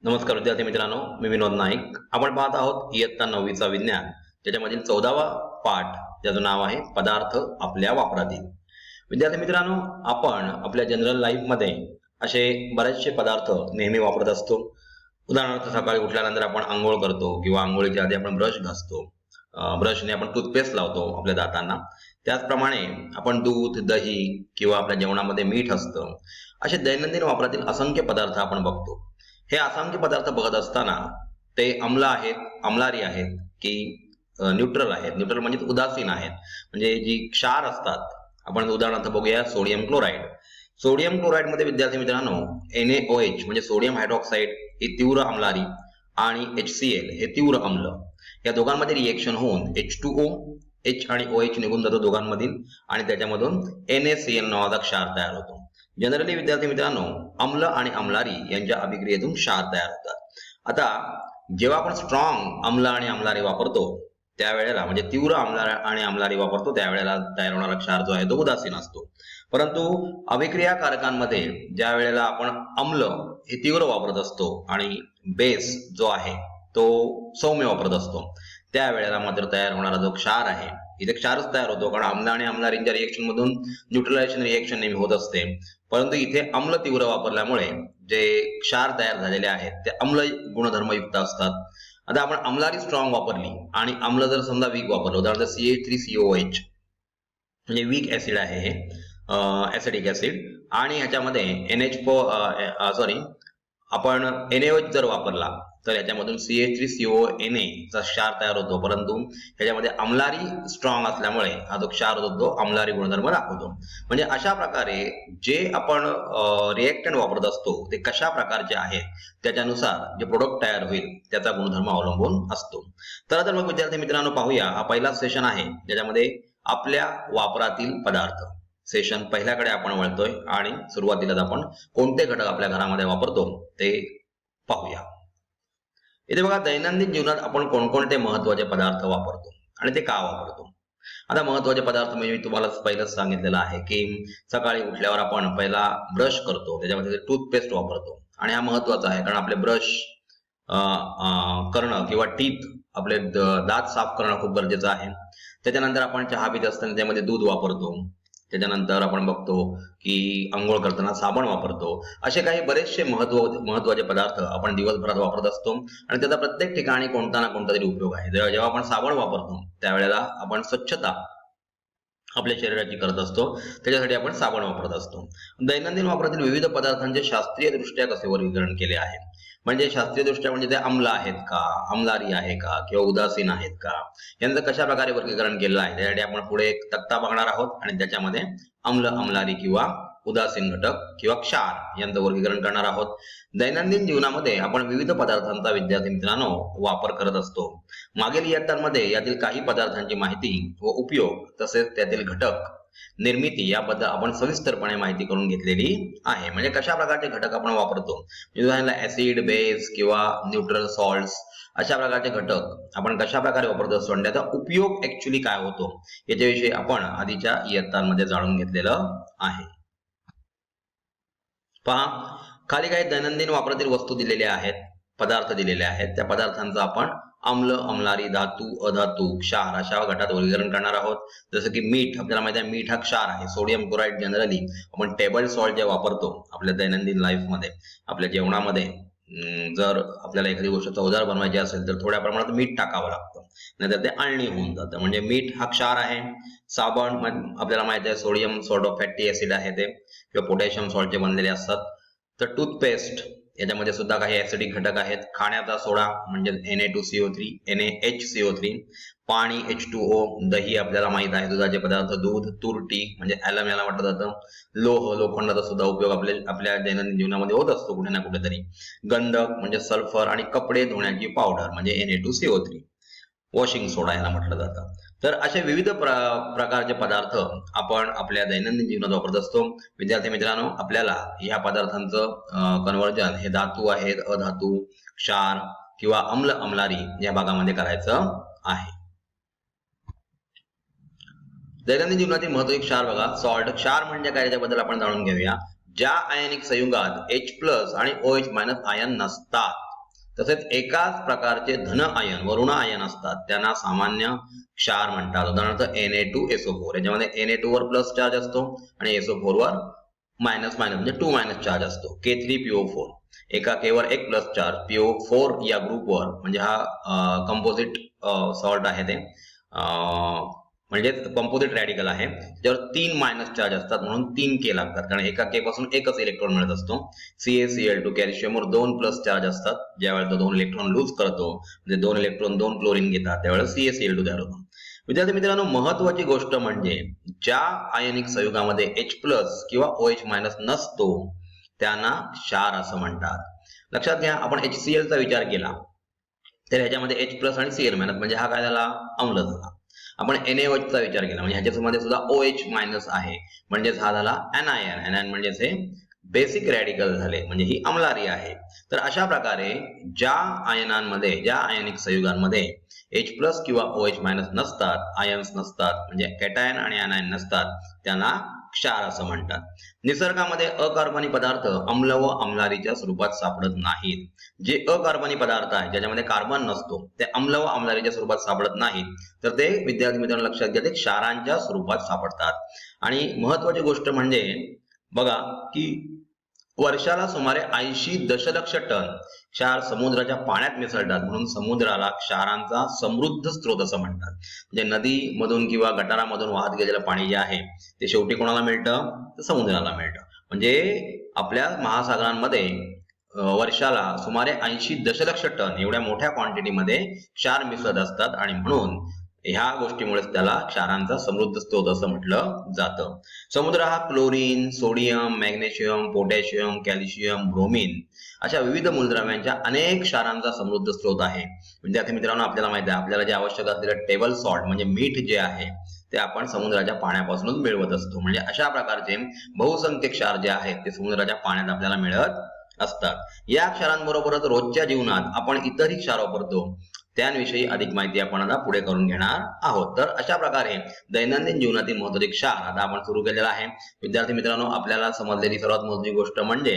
नमस्कार विद्यार्थी मित्रांनो, मी विनोद नाईक. आपण पाहत आहोत इयत्ता 9वीचा विज्ञान, ज्याच्यामधील 14वा पाठ, ज्याचं नाव आहे पदार्थ आपल्या वापरातील. विद्यार्थी मित्रांनो, आपण आपल्या जनरल लाईफमध्ये असे बरेचसे पदार्थ नेहमी वापरत असतो. उदाहरणार्थ सकाळी उठल्यानंतर आपण अंघोळ करतो किंवा अंघोळीच्या आधी आपण ब्रश घासतो. ब्रशने आपण टूथपेस्ट लावतो आपल्या दातांना. त्याचप्रमाणे आपण दूध, दही किंवा आपल्या जेवणामध्ये मीठ असतं. असे दैनंदिन वापरातील असंख्य पदार्थ आपण बघतो. हे असंख्य पदार्थ बघत असताना ते अम्ल आहेत, अम्लारी आहेत की न्यूट्रल आहेत. न्यूट्रल म्हणजे उदासीन आहेत, म्हणजे जी क्षार असतात. आपण उदाहरणार्थ बघूया सोडियम क्लोराईड. सोडियम क्लोराईड मध्ये विद्यार्थी मित्रांनो NaOH म्हणजे सोडियम हायड्रॉक्साईड ही तीव्र अम्लारी आणि HCl हे तीव्र अम्ल, या दोघांमध्ये रिएक्शन होऊन H2O, H आणि OH निघून जातो दोघांमधील, आणि त्याच्यामधून NaCl नावाचा क्षार तयार होतो. जनरली विद्यार्थी मित्रांनो, अम्ल आणि अम्लारी यांच्या अभिक्रियेतून क्षार तयार होतात. आता जेव्हा आपण स्ट्रॉंग अम्ल आणि अम्लारी वापरतो त्यावेळेला, म्हणजे तीव्र अम्ल आणि अम्लारी वापरतो त्यावेळेला तयार होणारा क्षार जो आहे तो उदासीन असतो. परंतु अभिक्रियाकारकांमध्ये ज्या वेळेला आपण अम्ल हे तीव्र वापरत असतो आणि बेस जो आहे तो सौम्य वापरत असतो, त्यावेळेला मात्र तयार होणारा जो क्षार आहे, इथे क्षारच तयार होतो, कारण अम्ल आणि अम्लारींच्या रिएक्शन मधून न्यूट्रलायझेशन रिएक्शन नेहमी होत असते. परंतु इथे अम्ल तीव्र वापरल्यामुळे जे क्षार तयार झालेले आहेत ते अम्ल गुणधर्मयुक्त असतात. आता आपण अम्लारी स्ट्रॉंग वापरली आणि अम्ल जर समजा वीक वापरलं, उदाहरणार्थ CH3COH म्हणजे वीक ऍसिड आहे हे, ऍसिडिक ऍसिड, आणि ह्याच्यामध्ये आपण NaOH जर वापरला तर याच्यामधून CH3CONa चा क्षार तयार होतो. परंतु ह्याच्यामध्ये अम्लारी स्ट्रॉंग असल्यामुळे हा जो क्षार होतो तो अम्लारी गुणधर्म दाखवतो. म्हणजे अशा प्रकारे जे आपण रिएक्टंट वापरत असतो ते कशा प्रकारचे आहेत त्याच्यानुसार जे प्रोडक्ट तयार होईल त्याचा गुणधर्म अवलंबून असतो. तर मग विद्यार्थी मित्रांनो पाहूया, हा पहिला सेशन आहे ज्याच्यामध्ये आपल्या वापरातील पदार्थ. सेशन पहिल्याकडे आपण वळतोय आणि सुरुवातीलाच आपण कोणते घटक आपल्या घरामध्ये वापरतो ते पाहूया. इथे बघा, दैनंदिन जीवनात आपण कोणकोणते महत्वाचे पदार्थ वापरतो आणि ते का वापरतो. आता महत्वाचे पदार्थ म्हणजे मी तुम्हाला पहिलंच सांगितलेलं आहे की सकाळी उठल्यावर आपण पहिला ब्रश करतो, त्याच्यामध्ये टूथपेस्ट वापरतो, आणि हा महत्वाचा आहे कारण आपले ब्रश करणं किंवा टीथ आपले दात साफ करणं खूप गरजेचं आहे. त्याच्यानंतर आपण चहा पित असताना त्यामध्ये दूध वापरतो. त्याच्यानंतर आपण बघतो की अंघोळ करताना साबण वापरतो. असे काही बरेचसे महत्वाचे पदार्थ आपण दिवसभरात वापरत असतो आणि त्याचा प्रत्येक ठिकाणी कोणता ना कोणता तरी उपयोग आहे. जेव्हा आपण साबण वापरतो त्यावेळेला आपण स्वच्छता आपल्या शरीराची करत असतो, त्याच्यासाठी आपण साबण वापरत असतो. दैनंदिन वापरातील विविध पदार्थांचे शास्त्रीय दृष्ट्या कसे वर्गीकरण केले आहे, म्हणजे शास्त्रीय दृष्ट्या म्हणजे ते अम्ल आहेत का, अम्लारी आहे का किंवा उदासीन आहेत का, यांचं कशा प्रकारे वर्गीकरण केलेलं आहे त्यासाठी आपण पुढे एक तक्ता बघणार आहोत आणि त्याच्यामध्ये अम्ल, अम्लारी किंवा उदासीन घटक किंवा क्षार यांचं वर्गीकरण करणार आहोत. दैनंदिन जीवनामध्ये आपण विविध पदार्थांचा विद्यार्थी मित्रांनो वापर करत असतो. मागील इयत्तांमध्ये यातील काही पदार्थांची माहिती व उपयोग तसेच त्यातील घटक निर्मिती याबद्दल आपण सविस्तरपणे माहिती करून घेतलेली आहे. म्हणजे कशा प्रकारचे घटक आपण वापरतो, उदाहरणार्थ ऍसिड, बेस किंवा न्यूट्रल सॉल्ट्स, अशा प्रकारचे घटक आपण कशा प्रकारे वापरत असतो आणि त्याचा उपयोग ऍक्च्युली काय होतो याच्याविषयी आपण आधीच्या इयत्तांमध्ये जाणून घेतलेलं आहे. पहा, खाली काही दैनंदिन वापरातील वस्तू दिलेल्या आहेत, पदार्थ दिलेले आहेत. त्या पदार्थांचा आपण अम्ल, अम्लारी, धातू, अधातू, क्षार अशा गटात वर्गीकरण करणार आहोत. जसं की मीठ, आपल्याला माहिती आहे मीठ हा क्षार आहे. सोडियम क्लोराईड जनरली आपण टेबल सॉल्ट जे वापरतो आपल्या दैनंदिन लाईफ मध्ये, आपल्या जेवणामध्ये जर आपल्याला एखादी गोष्ट चवदार बनवायची असेल तर थोड्या प्रमाणात मीठ टाकावं लागतं, नाहीतर ते आळणी होऊन जातं. म्हणजे मीठ हा क्षार आहे. साबण आपल्याला माहिती आहे sodium salt of fatty acid आहे ते, किंवा पोटॅशियम सॉल्टचे बनलेले असतात. तर टूथपेस्ट याच्यामध्ये सुद्धा काही ऍसिडिक घटक आहेत. खाण्याचा सोडा म्हणजे Na2CO3, NaHCO3, पाणी H2O, दही आपल्याला माहित आहे, दुधाचे पदार्थ, दूध, तुरटी म्हणजे ऍलम याला म्हटलं जातं, लोह, लोखंडाचा सुद्धा उपयोग आपल्या दैनंदिन जीवनामध्ये होत असतो कुठे ना कुठेतरी, गंधक म्हणजे सल्फर, आणि कपडे धुण्याची पावडर म्हणजे Na2CO3, वॉशिंग सोडा याला म्हटलं जातं. तर असे विविध प्रकारचे पदार्थ आपण आपल्या दैनंदिन जीवनात वापरत असतो. विद्यार्थी मित्रांनो, आपल्याला या पदार्थांचं कन्वर्जन हे धातू आहेत, अधातू, क्षार किंवा अम्ल, अम्लारी या भागामध्ये करायचं आहे. दैनंदिन जीवनातील महत्त्वाचे क्षार बघा, सॉल्ट. क्षार म्हणजे काय याच्याबद्दल आपण जाणून घेऊया. ज्या आयनिक संयुगात H+ आणि OH- आयन नसतात तसेच एकाच प्रकारचे धन आयन व ऋण आयन असतात त्यांना सामान्य क्षार म्हणतात. उदाहरणार्थ Na2SO4 याच्यामध्ये Na2 वर प्लस चार्ज असतो आणि SO4 वर मायनस म्हणजे 2 चार्ज असतो. K3PO4 एका K वर एक प्लस चार्ज, PO4 या ग्रुपवर म्हणजे हा कंपोजिट सॉल्ट आहे ते म्हणजे कंपोजिट रॅडिकल आहे, त्यावर 3 मायनस चार्ज असतात म्हणून 3 K लागतात, कारण एका K पासून एकच इलेक्ट्रॉन मिळत असतो. CaCl2 कॅल्शियमवर 2 प्लस चार्ज असतात, ज्यावेळेला तो 2 इलेक्ट्रॉन लूज करतो म्हणजे 2 इलेक्ट्रॉन 2 क्लोरीन घेतात त्यावेळेला CaCl2 तयार होतो. विद्यार्थी मित्रांनो, महत्वाची गोष्ट म्हणजे ज्या आयनिक संयुगामध्ये H प्लस किंवा OH- नसतो त्यांना क्षार असं म्हणतात. लक्षात घ्या, आपण HCl चा विचार केला तर ह्याच्यामध्ये H प्लस आणि Cl मायनस म्हणजे हा काय झाला, अम्ल झाला. आपण NaOH चा विचार केला म्हणजे ह्याच्यामध्ये सुद्धा OH- आहे म्हणजेच हा झाला anion. anion म्हणजेच हे बेसिक रॅडिकल झाले म्हणजे ही अम्लारी आहे. तर अशा प्रकारे ज्या आयनांमध्ये ज्या आयनिक संयुगांमध्ये H प्लस किंवा OH- नसतात, आयन्स नसतात म्हणजे कॅटायन आणि anion नसतात त्यांना क्षार असं म्हणतात. निसर्गामध्ये अकार्बनी पदार्थ अम्ल व अम्लारीच्या स्वरूपात सापडत नाहीत. जे अकार्बनी पदार्थ आहेत ज्याच्यामध्ये कार्बन नसतो ते अम्ल व अम्लारीच्या स्वरूपात सापडत नाहीत तर ते विद्यार्थी मित्रांनो लक्षात घ्या ते क्षारांच्या स्वरूपात सापडतात. आणि महत्वाची गोष्ट म्हणजे बघा की वर्षाला सुमारे 80 दशलक्ष टन क्षार समुद्राच्या पाण्यात मिसळतात म्हणून समुद्राला क्षारांचा समृद्ध स्रोत असं म्हणतात. म्हणजे नदीमधून किंवा गटारामधून वाहत गेलेलं पाणी जे आहे ते शेवटी कोणाला मिळतं, तर समुद्राला मिळतं. म्हणजे आपल्या महासागरांमध्ये वर्षाला सुमारे 80 दशलक्ष टन एवढ्या मोठ्या क्वांटिटीमध्ये क्षार मिसळत असतात आणि म्हणून ह्या गोष्टीमुळे त्याला क्षारांचा समृद्ध स्रोत असं म्हटलं जातं. समुद्र हा chlorine, sodium, magnesium, potassium, calcium, bromine अशा विविध मूलद्रव्यांच्या अनेक क्षारांचा समृद्ध स्रोत आहे. विद्यार्थी मित्रांनो, आपल्याला माहिती आहे आपल्याला जे आवश्यक असलेलं टेबल सॉल्ट म्हणजे मीठ जे आहे ते आपण समुद्राच्या पाण्यापासूनच मिळवत असतो. म्हणजे अशा प्रकारचे बहुसंख्य क्षार जे आहेत ते समुद्राच्या पाण्यात आपल्याला मिळत असतात. या क्षारांबरोबरच रोजच्या जीवनात आपण इतरही क्षार वापरतो त्यांविषयी अधिक माहिती आपण आता पुढे करून घेणार आहोत. तर अशा प्रकारे दैनंदिन जीवनातील महत्त्वाचे क्षार आता आपण सुरू केलेला आहे. विद्यार्थी मित्रांनो, आपल्याला समजलेली सर्वात महत्त्वाची गोष्ट म्हणजे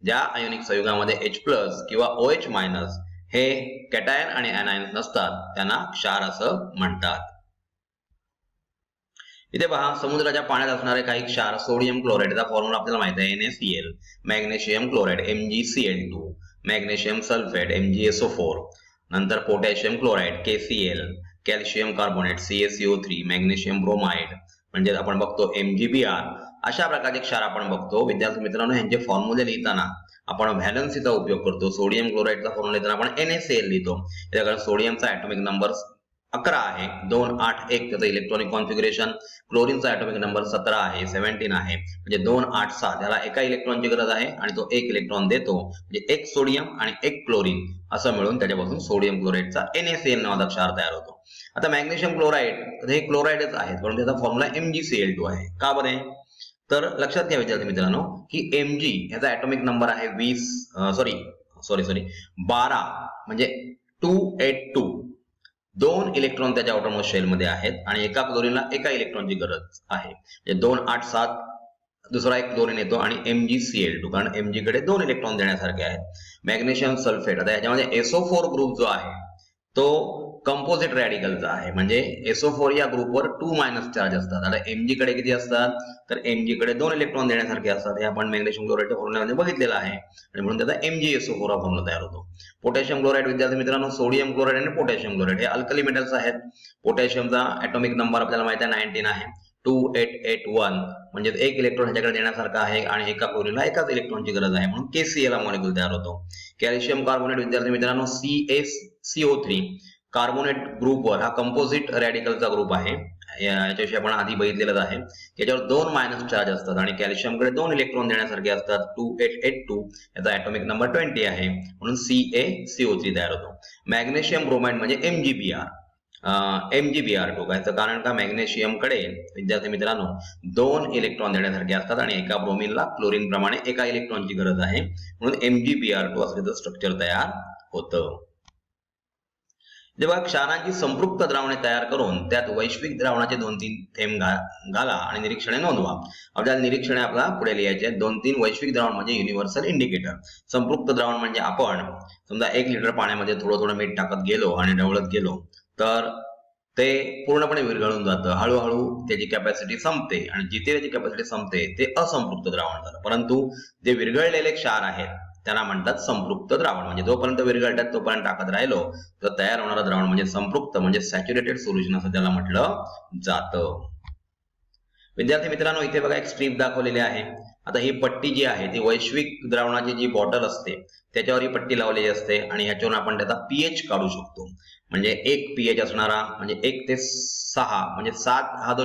ज्या आयोनिक संयुगामध्ये H प्लस किंवा OH- हे कॅटायन आणि anions नसतात त्यांना क्षार असं म्हणतात. इथे पहा, समुद्राच्या पाण्यात असणारे काही क्षार सोडियम क्लोराईडचा फॉर्म्युला आपल्याला माहिती आहे NaCl, magnesium chloride MgCl2, magnesium sulphate MgSO4, नंतर potassium chloride KCl, calcium carbonate CaCO3, magnesium bromide म्हणजे आपण बघतो MgBr. अशा प्रकारचे क्षार आपण बघतो. विद्यार्थी मित्रांनो, ह्यांचे फॉर्म्युले लिहिताना आपण व्हॅलन्सीचा उपयोग करतो. सोडियम क्लोराईडचा फॉर्म्युला लिहिताना आपण NaCl लिहितो. त्याकडे सोडियमचा ॲटॉमिक नंबर 11 आहे, 281 त्याचं इलेक्ट्रॉनिक कॉन्फिगरेशन. क्लोरीनचा ॲटॉमिक नंबर 17 आहे, 17 आहे म्हणजे 287. त्याला एका इलेक्ट्रॉनची गरज आहे आणि तो एक इलेक्ट्रॉन देतो म्हणजे एक सोडियम आणि एक क्लोरीन असं मिळून त्याच्यापासून सोडियम क्लोराईडचा NaCl नावाचा क्षार तयार होतो. आता मॅग्नेशियम क्लोराईड हे क्लोराईडच आहेत परंतु त्याचा फॉर्म्युला MgCl2 आहे. का बरे? तर लक्षात घ्या विद्यार्थी मित्रांनो की Mg याचा ॲटॉमिक नंबर आहे 12 म्हणजे 282. 2 इलेक्ट्रॉन त्याच्या आउटरमोस्ट शेल मध्ये आहेत आणि एका क्लोरीनला एका इलेक्ट्रॉनची गरज आहे. म्हणजे 287 दुसरा एक क्लोरीन येतो आणि MgCl2 कारण Mg कडे 2 इलेक्ट्रॉन देण्यासारखे आहेत. मॅग्नेशियम सल्फेट आता याच्यामध्ये SO4 ग्रुप जो आहे तो कंपोजिट रॅडिकलचा आहे म्हणजे SO4 या ग्रुपवर 2- चार्ज असतात. आता Mg कडे किती असतात तर Mg कडे 2 इलेक्ट्रॉन देण्यासारखे असतात. हे आपण मॅग्नेशियम क्लोराईडच्या फॉर्म्युल्यामध्ये बघितलेलं आहे आणि म्हणून त्याचा MgSO4 हा फॉर्म्युला तयार होतो. पोटॅशियम क्लोराईड विद्यार्थी मित्रांनो, सोडियम क्लोराईड आणि पोटॅशियम क्लोराईड हे अल्कली मेटल्स आहेत. पोटॅशियमचा ॲटॉमिक नंबर आपल्याला माहिती आहे 19 आहे, 2881 म्हणजे एक इलेक्ट्रॉन ह्याच्याकडे देण्यासारखा आहे आणि एका क्लोरीनला एकाच इलेक्ट्रॉनची गरज आहे म्हणून KCl हा मॉलिक्यूल तयार होतो. कॅल्शियम कार्बोनेट विद्यार्थी मित्रांनो CaCO3 कार्बोनेट ग्रुपवर हा कंपोजिट रॅडिकलचा ग्रुप आहे. याच्याविषयी आपण आधी बघितलेलंच आहे. याच्यावर 2- चार्ज असतात आणि कॅल्शियमकडे 2 इलेक्ट्रॉन देण्यासारखे असतात. 2882 याचा ॲटॉमिक नंबर 20 आहे म्हणून CaCO3 तयार होतो. मॅग्नेशियम ब्रोमाइड म्हणजे MgBr. MgBr2 याचं कारण का मॅग्नेशियम कडे विद्यार्थी मित्रांनो 2 इलेक्ट्रॉन देण्यासारखे असतात आणि एका ब्रोमिनला क्लोरीन प्रमाणे एका इलेक्ट्रॉनची गरज आहे म्हणून MgBr2 असल्याचं स्ट्रक्चर तयार होतं. जेव्हा क्षारांची संपृक्त द्रावणे तयार करून त्यात वैश्विक द्रावणाचे 2-3 थेंब घाला आणि निरीक्षणे नोंदवा. आपल्याला निरीक्षणे आपला पुढे लिहायचे. 2-3 वैश्विक द्रावण म्हणजे युनिव्हर्सल इंडिकेटर. संपृक्त द्रावण म्हणजे आपण समजा 1 लिटर पाण्यामध्ये थोडं मीठ टाकत गेलो आणि ढवळत गेलो तर ते पूर्णपणे विरघळून जातं. हळूहळू त्याची कॅपॅसिटी संपते आणि जिथे त्याची कॅपॅसिटी संपते ते असंपृक्त द्रावण झालं. परंतु जे विरघळलेले क्षार आहेत त्यांना म्हणतात संपृक्त द्रावण. म्हणजे जोपर्यंत विरघळतात तोपर्यंत टाकत राहिलो तर तयार होणारं द्रावण म्हणजे संपृक्त म्हणजे सॅच्युरेटेड सोल्युशन असं त्याला म्हटलं जातं. विद्यार्थी मित्रांनो, इथे बघा एक स्ट्रीप दाखवलेली आहे. आता ही पट्टी जी आहे ती वैश्विक द्रावणाची जी बॉटल असते त्याच्यावर ही पट्टी लावलेली असते आणि ह्याच्यावरून आपण त्याचा पीएच काढू शकतो. म्हणजे 1 पीएच असणारा म्हणजे 1 ते 6 म्हणजे 7 हा जो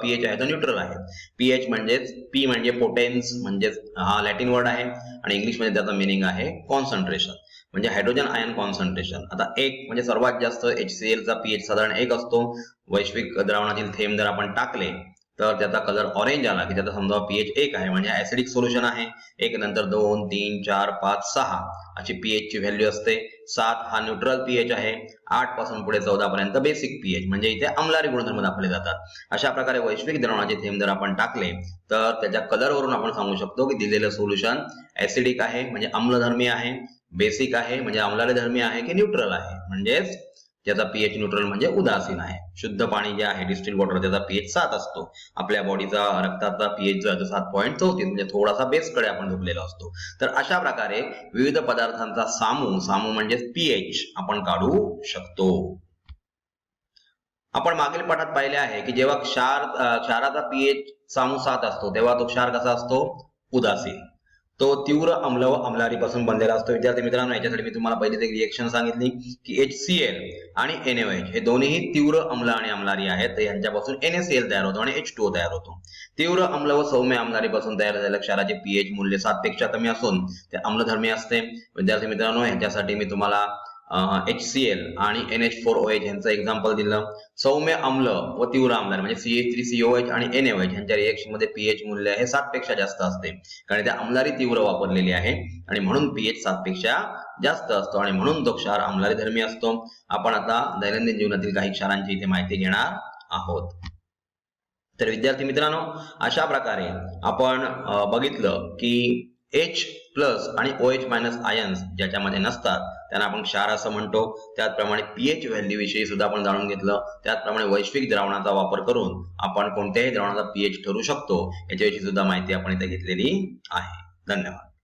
पीएच आहे तो न्यूट्रल आहे. पीएच म्हणजेच पी म्हणजे पोटेन्स म्हणजे हा लॅटिन वर्ड आहे आणि इंग्लिश मध्ये त्याचा मीनिंग आहे कॉन्सन्ट्रेशन म्हणजे हायड्रोजन आयन कॉन्सन्ट्रेशन. आता 1 म्हणजे सर्वात जास्त HCl चा पीएच साधारण 1 असतो. वैश्विक द्रावणातील थेंब जर आपण टाकले तर त्याचा कलर ऑरेंज आला की त्याचा समजा पीएच 1 आहे म्हणजे ऍसिडिक सोल्युशन आहे. 1 नंतर 2, 3, 4, 5, 6 अशी पीएच ची व्हॅल्यू असते. 7 हा न्यूट्रल पीएच आहे. 8 पासून पुढे 14 पर्यंत बेसिक पीएच म्हणजे इथे अम्लारी गुणधर्म दाखवले जातात. अशा प्रकारे वैश्विक द्रावणाचे थेंब जर आपण टाकले तर त्याच्या कलरवरून आपण सांगू शकतो की दिलेलं सोल्युशन ऍसिडिक आहे म्हणजे अम्लधर्मी आहे, बेसिक आहे म्हणजे अम्लारी धर्मी आहे की न्यूट्रल आहे म्हणजेच त्याचा पीएच न्यूट्रल म्हणजे उदासीन आहे. शुद्ध पाणी जे आहे डिस्टिल वॉटर त्याचा पीएच 7 असतो. आपल्या बॉडीचा रक्ताचा पीएच जो आहे तो 7.34 म्हणजे थोडासा बेसकडे आपण झुकलेला असतो. तर अशा प्रकारे विविध पदार्थांचा सामू म्हणजे पीएच आपण काढू शकतो. आपण मागील पाठात पाहिले आहे की जेव्हा क्षाराचा पीएच सामू 7 असतो तेव्हा तो क्षार कसा असतो? उदासीन. तो तीव्र अम्ल व अम्लारीपासून बनलेला असतो. विद्यार्थी मित्रांनो, याच्यासाठी मी तुम्हाला पहिलीच एक रिएक्शन सांगितली की HCl आणि NaOH हे दोन्ही तीव्र अम्ल आणि अम्लारी आहेत. तर यांच्यापासून NaCl तयार होतो आणि H2O तयार होतो. तीव्र अम्ल व सौम्य अम्लारीपासून तयार झालेल्या क्षाराचे पीएच मूल्य 7 पेक्षा कमी असून ते अम्लधर्मी असते. विद्यार्थी मित्रांनो, ह्याच्यासाठी मी तुम्हाला HCl आणि NH4OH यांचं एक्झाम्पल दिलं. सौम्य अम्ल व तीव्र अम्लारी म्हणजे CH3COH आणि NaOH यांच्या रिएक्शन मध्ये पीएच मूल्य हे 7 पेक्षा जास्त असते कारण त्या अम्लारी तीव्र वापरलेली आहे आणि म्हणून पीएच 7 पेक्षा जास्त असतो आणि म्हणून तो क्षार अम्लारी धर्मी असतो. आपण आता दैनंदिन जीवनातील काही क्षारांची इथे माहिती घेणार आहोत. तर विद्यार्थी मित्रांनो, अशा प्रकारे आपण बघितलं की H+ आणि OH- आयन्स ज्याच्यामध्ये नसतात त्यांना आपण क्षार असं म्हणतो. त्याचप्रमाणे पीएच व्हॅल्यू विषयी सुद्धा आपण जाणून घेतलं. त्याचप्रमाणे वैश्विक द्रावणाचा वापर करून आपण कोणत्याही द्रावणाचा पीएच ठरवू शकतो याच्याविषयी सुद्धा माहिती आपण इथे घेतलेली आहे. धन्यवाद.